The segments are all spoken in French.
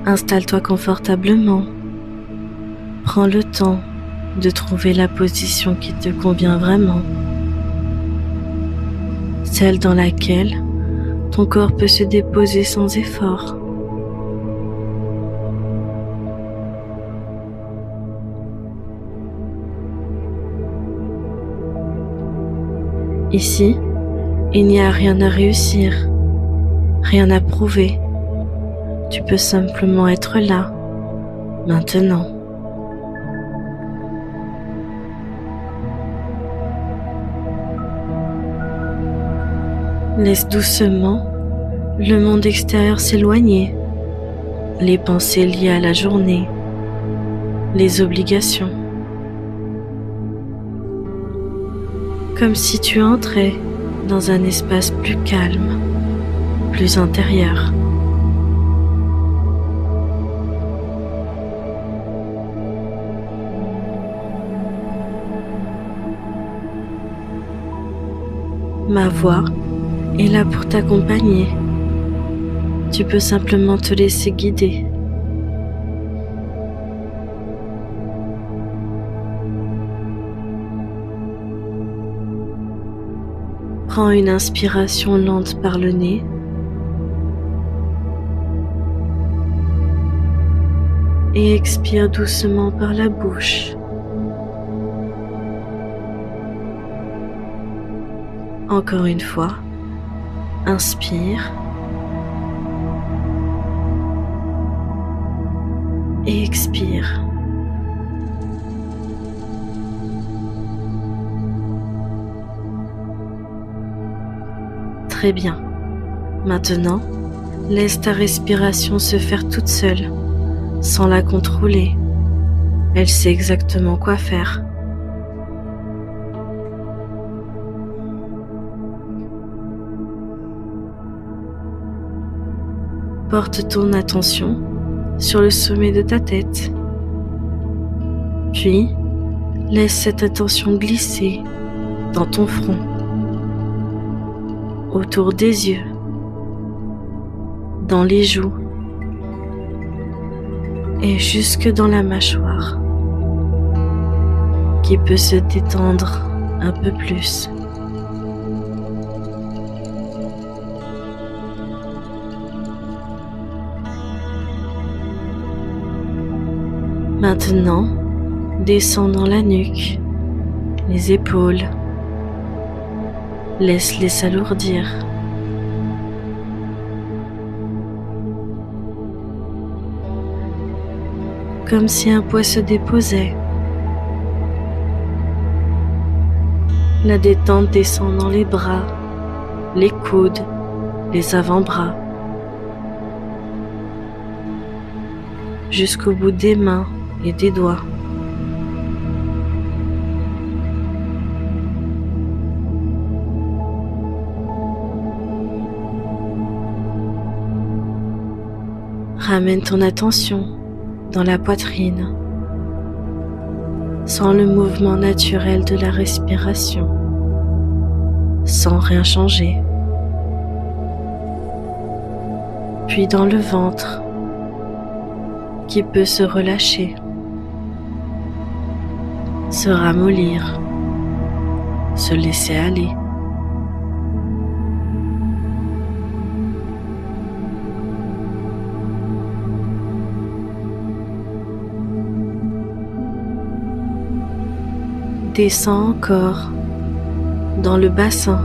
Installe-toi confortablement. Prends le temps de trouver la position qui te convient vraiment, celle dans laquelle ton corps peut se déposer sans effort. Ici, il n'y a rien à réussir, rien à prouver. Tu peux simplement être là, maintenant. Laisse doucement le monde extérieur s'éloigner, les pensées liées à la journée, les obligations. Comme si tu entrais dans un espace plus calme, plus intérieur. Ma voix est là pour t'accompagner. Tu peux simplement te laisser guider. Prends une inspiration lente par le nez. Et expire doucement par la bouche. Encore une fois, inspire et expire. Très bien. Maintenant, laisse ta respiration se faire toute seule, sans la contrôler. Elle sait exactement quoi faire. Porte ton attention sur le sommet de ta tête. Puis, laisse cette attention glisser dans ton front, autour des yeux, dans les joues et jusque dans la mâchoire, qui peut se détendre un peu plus. Maintenant, descends dans la nuque, les épaules. Laisse-les s'alourdir. Comme si un poids se déposait. La détente descend dans les bras, les coudes, les avant-bras, jusqu'au bout des mains et des doigts. Ramène ton attention dans la poitrine, sans le mouvement naturel de la respiration, sans rien changer. Puis dans le ventre, qui peut se relâcher, se ramollir, se laisser aller. Descends encore dans le bassin,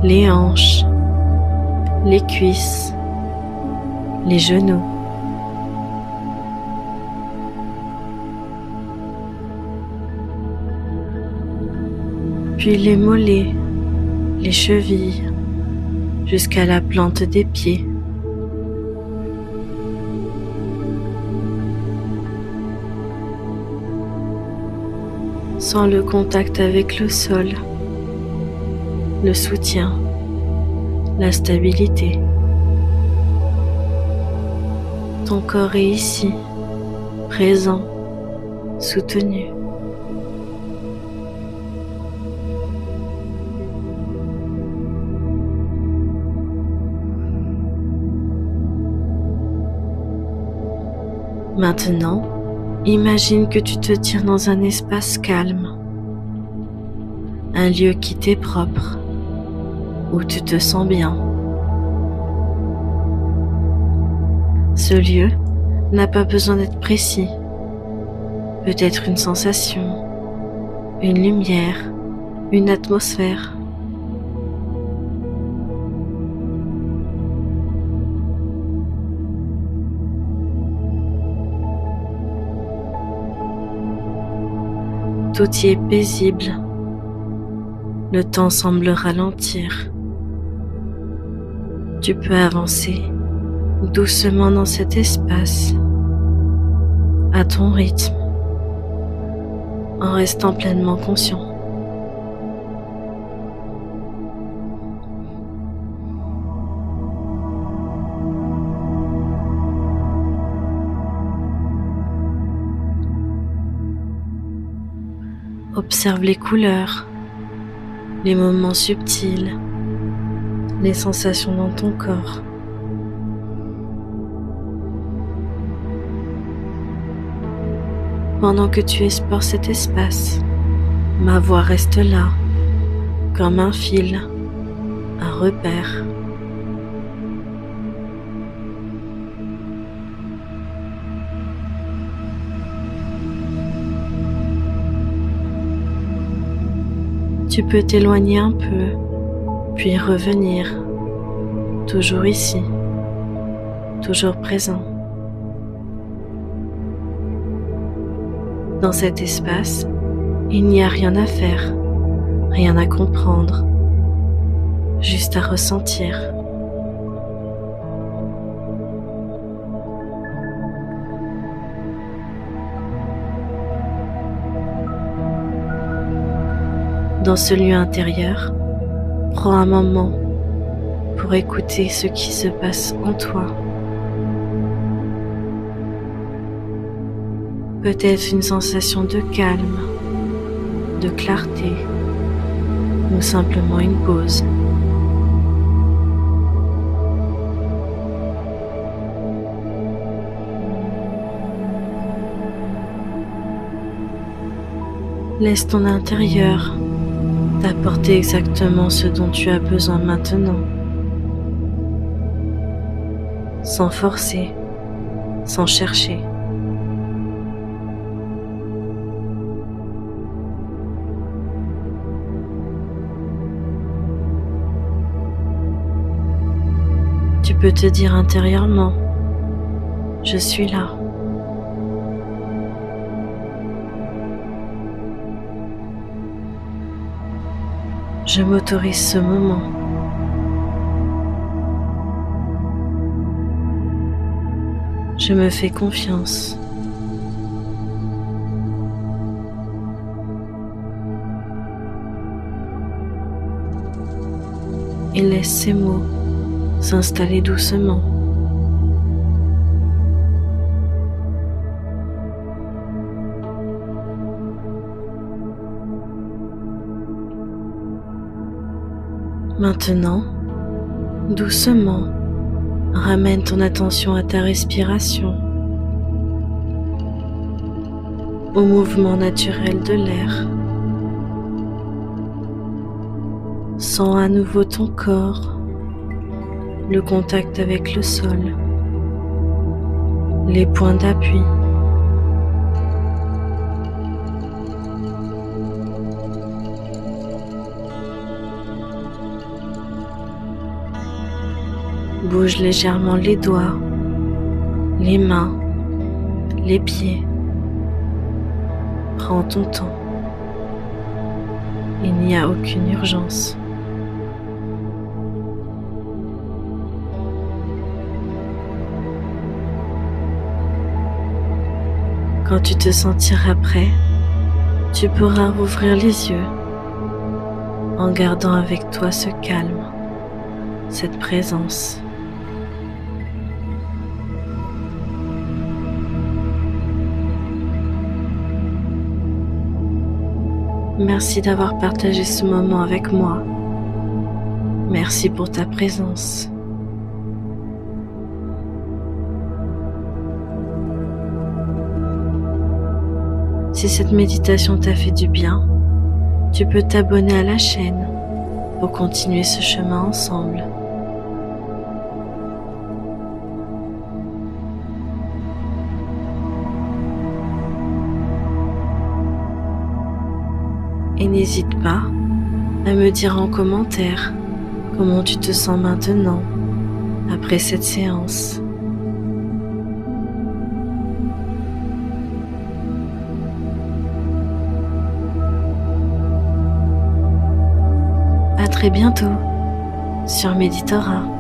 les hanches, les cuisses, les genoux. Puis les mollets, les chevilles, jusqu'à la plante des pieds. Sens le contact avec le sol, le soutien, la stabilité. Ton corps est ici, présent, soutenu. Maintenant, imagine que tu te tiens dans un espace calme, un lieu qui t'est propre, où tu te sens bien. Ce lieu n'a pas besoin d'être précis. Peut-être une sensation, une lumière, une atmosphère. Tout y est paisible. Le temps semble ralentir. Tu peux avancer doucement dans cet espace, à ton rythme, en restant pleinement conscient. Observe les couleurs, les moments subtils, les sensations dans ton corps. Pendant que tu explores cet espace, ma voix reste là, comme un fil, un repère. Tu peux t'éloigner un peu, puis revenir, toujours ici, toujours présent. Dans cet espace, il n'y a rien à faire, rien à comprendre, juste à ressentir. Dans ce lieu intérieur, prends un moment pour écouter ce qui se passe en toi. Peut-être une sensation de calme, de clarté, ou simplement une pause. Laisse ton intérieur t'apporter exactement ce dont tu as besoin maintenant, sans forcer, sans chercher. Tu peux te dire intérieurement, je suis là. Je m'autorise ce moment. Je me fais confiance. Et laisse ces mots s'installer doucement. Maintenant, doucement, ramène ton attention à ta respiration, au mouvement naturel de l'air. Sens à nouveau ton corps, le contact avec le sol, les points d'appui. Bouge légèrement les doigts, les mains, les pieds. Prends ton temps. Il n'y a aucune urgence. Quand tu te sentiras prêt, tu pourras rouvrir les yeux en gardant avec toi ce calme, cette présence. Merci d'avoir partagé ce moment avec moi. Merci pour ta présence. Si cette méditation t'a fait du bien, tu peux t'abonner à la chaîne pour continuer ce chemin ensemble. Et n'hésite pas à me dire en commentaire comment tu te sens maintenant après cette séance. À très bientôt sur Méditora.